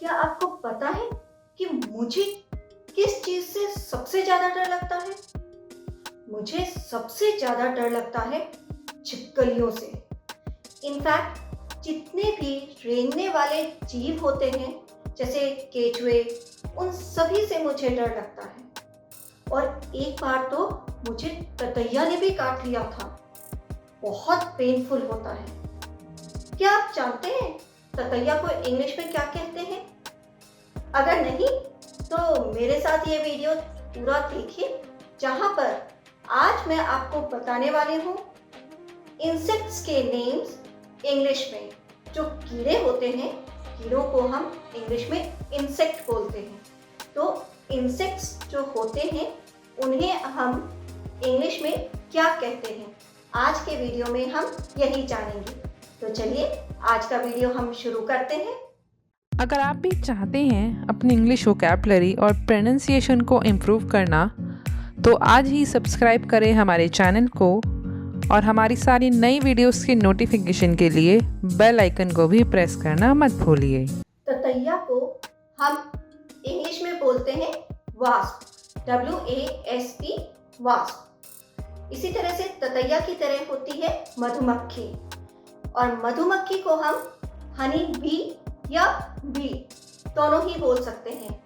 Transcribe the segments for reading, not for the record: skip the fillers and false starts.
क्या आपको पता है कि मुझे किस चीज़ से सबसे ज़्यादा डर लगता है? मुझे सबसे ज़्यादा डर लगता है छिपकलियों से। इनफैक्ट जितने भी रेंगने वाले जीव होते हैं, जैसे केचुए, उन सभी से मुझे डर लगता है। और एक बार तो मुझे ततैया ने भी काट लिया था। बहुत पेनफुल होता है। क्या आप जानते हैं ततैया को इंग्लिश में क्या कहते हैं? अगर नहीं तो मेरे साथ ये वीडियो पूरा देखिए, जहां पर आज मैं आपको बताने वाली हूँ इंसेक्ट्स के नेम्स इंग्लिश में। जो कीड़े होते हैं, कीड़ों को हम इंग्लिश में इंसेक्ट बोलते हैं। तो इंसेक्ट्स जो होते हैं उन्हें हम इंग्लिश में क्या कहते हैं, आज के वीडियो में हम यही जानेंगे। तो चलिए आज का वीडियो हम शुरू करते हैं। अगर आप भी चाहते हैं अपनी इंग्लिश वोकैबुलरी और प्रोनाउंसिएशन को इम्प्रूव करना, तो आज ही सब्सक्राइब करें हमारे चैनल को और हमारी सारी नई वीडियोस की नोटिफिकेशन के लिए बेल आइकन को भी प्रेस करना मत भूलिए। ततैया को हम इंग्लिश में बोलते हैं वास्प, WASP, वास्प। इसी तरह से ततैया की तरह होती है मधुमक्खी, और मधुमक्खी को हम हनी बी या बी दोनों ही बोल सकते हैं।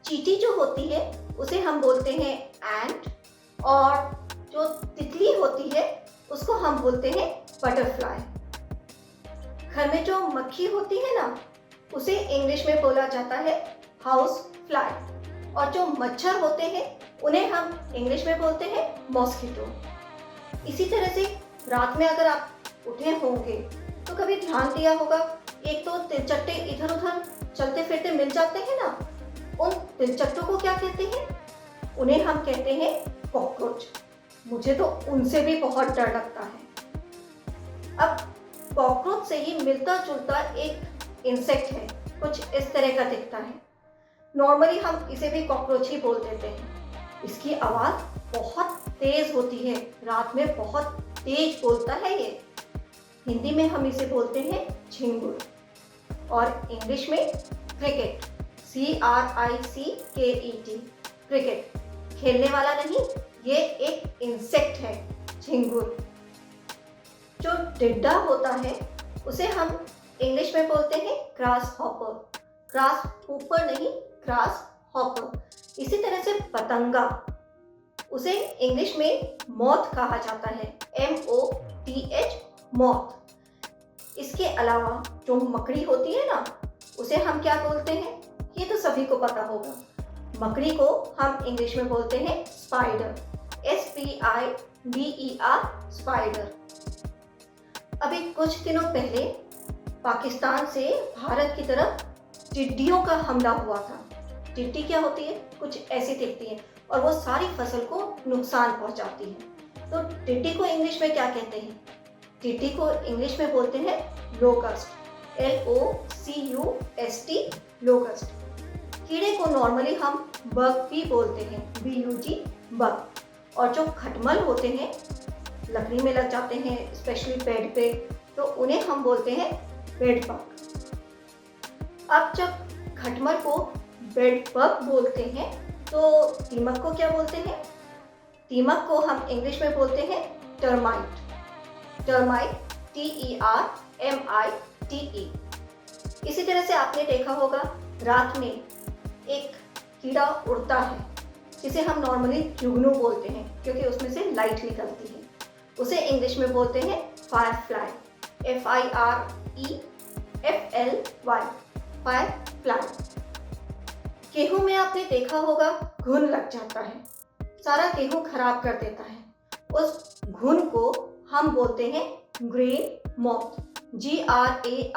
चींटी जो होती है उसे हम बोलते हैं एंट, और जो तितली होती है उसको हम बोलते हैं बटरफ्लाई। घर में जो मक्खी होती है ना, उसे इंग्लिश में बोला जाता है हाउस फ्लाई, और जो मच्छर होते हैं उन्हें हम इंग्लिश में बोलते हैं मॉस्किटो। इसी तरह से रात में अगर आप उठे होंगे तो कभी ध्यान दिया होगा, एक तो तिलचट्टे इधर उधर चलते फिरते मिल जाते हैं ना, उन तिलचट्टों को क्या कहते हैं? उन्हें हम कहते हैं कॉकरोच। मुझे तो उनसे भी बहुत डर लगता है। अब कॉकरोच से ही मिलता जुलता एक इंसेक्ट है, कुछ इस तरह का दिखता है। नॉर्मली हम इसे भी कॉकरोच ही बोल देते हैं। इसकी आवाज़ बहुत तेज होती है, रात में बहुत तेज बोलता है ये। हिंदी में हम इसे बोलते हैं झिंगुर, और इंग्लिश में क्रिकेट, CRICKET, क्रिकेट। खेलने वाला नहीं, ये एक इंसेक्ट है झिंगुर। जो टिड्डा होता है उसे हम इंग्लिश में बोलते हैं ग्रास हॉपर, ग्रास हूपर नहीं, ग्रास हॉपर। इसी तरह से पतंगा, उसे इंग्लिश में मॉथ कहा जाता है, MOTH, मॉथ। इसके अलावा जो मकड़ी होती है ना, उसे हम क्या बोलते हैं? ये तो सभी को पता होगा। मकड़ी को हम इंग्लिश में बोलते हैं स्पाइडर, SPIDER, स्पाइडर। अभी कुछ दिनों पहले पाकिस्तान से भारत की तरफ टिड्डियों का हमला हुआ था। टिड्डी क्या होती है? कुछ ऐसी दिखती है, और वो सारी फसल को नुकसान पहुंचाती है। तो टिड्डी को इंग्लिश में क्या कहते हैं? टिड्डी को इंग्लिश में बोलते हैं लोकस्ट, LOCUST, लोकस्ट। कीड़े को नॉर्मली हम बग भी बोलते हैं, BUG, बग। और जो खटमल होते हैं, लकड़ी में लग जाते हैं, स्पेशली बेड पे, तो उन्हें हम बोलते हैं बेड बग। अब जब खटमल को बेड बग बोलते हैं तो दीमक को क्या बोलते हैं? दीमक को हम इंग्लिश में बोलते हैं टर्माइट, टर्माइट, TERMITE। इसी तरह से आपने देखा होगा रात में एक कीड़ा उड़ता है, जिसे हम नॉर्मली जुगनू बोलते हैं, क्योंकि उसमें से लाइट निकलती है। उसे इंग्लिश में बोलते हैं fire fly, FIREFLY, fire fly. गेहूं में आपने देखा होगा घुन लग जाता है, सारा गेहूं खराब कर देता है। उस घुन को हम बोलते हैं grain moth, GRAINMOTH,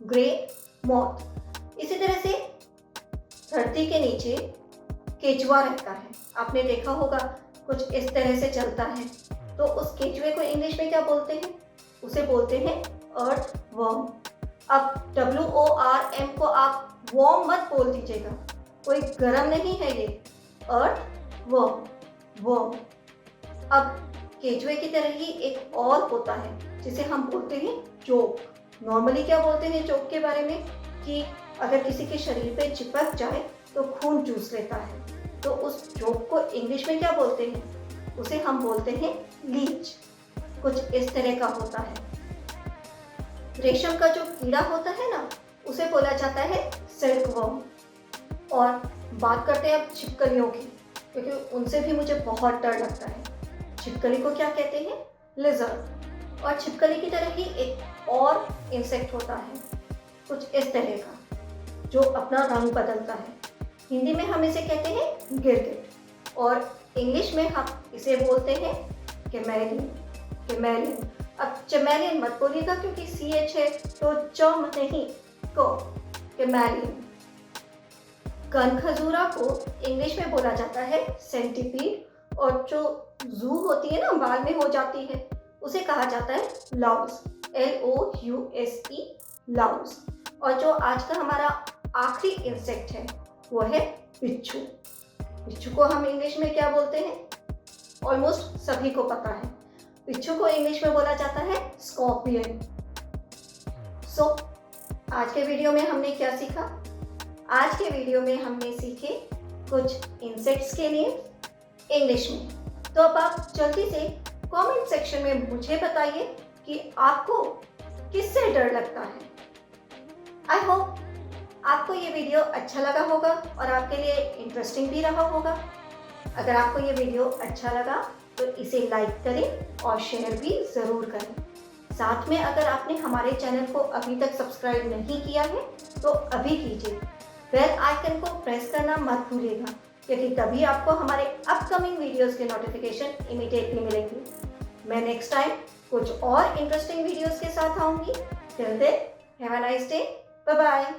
grain moth. इसी तरह से धरती के नीचे केचुआ रहता है, आपने देखा होगा कुछ इस तरह से चलता है। तो उस केचुए को इंग्लिश में क्या बोलते हैं? उसे बोलते हैं अर्थ वर्म। अब WORM को आप वॉर्म मत बोल दीजिएगा, कोई गर्म नहीं है ये, अर्थ वर्म, वर्म। अब केचुए की तरह ही एक और होता है जिसे हम बोलते हैं जोक, नॉर्मली क्या बोलते हैं चोक के बारे में कि अगर किसी के शरीर पे चिपक जाए तो खून चूस लेता है, तो उस चोक को इंग्लिश में क्या बोलते हैं? उसे हम बोलते हैं लीच। कुछ इस तरह का होता है। रेशम का जो कीड़ा होता है ना, उसे बोला जाता है सिल्कवर्म। और बात करते हैं अब छिपकलियों की, क्योंकि उनसे भी मुझे बहुत डर लगता है। छिपकली को क्या कहते हैं? लिजर्ड। और छिपकली की तरह ही एक और इंसेक्ट होता है कुछ इस तरह का, जो अपना रंग बदलता है। हिंदी में हम इसे कहते हैं गिरगिट और इंग्लिश में हम इसे बोलते हैं कैमेलियन। अब चैमेलियन मत बोलिएगा क्योंकि CH है तो चम नहीं को, कैमेलियन। कनखजूरा को इंग्लिश में बोला जाता है सेंटीपीड, और जो जू होती है ना, बाल में हो जाती है, उसे कहा जाता है लाउस, LOUSE, लाउस। और जो आज का हमारा आखिरी इंसेक्ट है वो है बिच्छू। बिच्छू को हम इंग्लिश में क्या बोलते हैं? ऑलमोस्ट सभी को पता है। बिच्छू को इंग्लिश में बोला जाता है स्कॉर्पियन। सो आज के वीडियो में हमने क्या सीखा? आज के वीडियो में हमने सीखे कुछ इंसेक्ट्स के नेम इंग्लिश में। तो अब आप जल्दी से कमेंट सेक्शन में मुझे बताइए कि आपको किससे डर लगता है। आई होप आपको ये वीडियो अच्छा लगा होगा और आपके लिए इंटरेस्टिंग भी रहा होगा। अगर आपको ये वीडियो अच्छा लगा तो इसे लाइक करें और शेयर भी ज़रूर करें। साथ में अगर आपने हमारे चैनल को अभी तक सब्सक्राइब नहीं किया है तो अभी कीजिए। बेल आइकन को प्रेस करना मत भूलिएगा, क्योंकि तभी आपको हमारे अपकमिंग वीडियोस के नोटिफिकेशन इमीडिएटली मिलेंगे। मैं नेक्स्ट टाइम कुछ और इंटरेस्टिंग वीडियोस के साथ आऊँगी। Till then have a nice day, bye bye.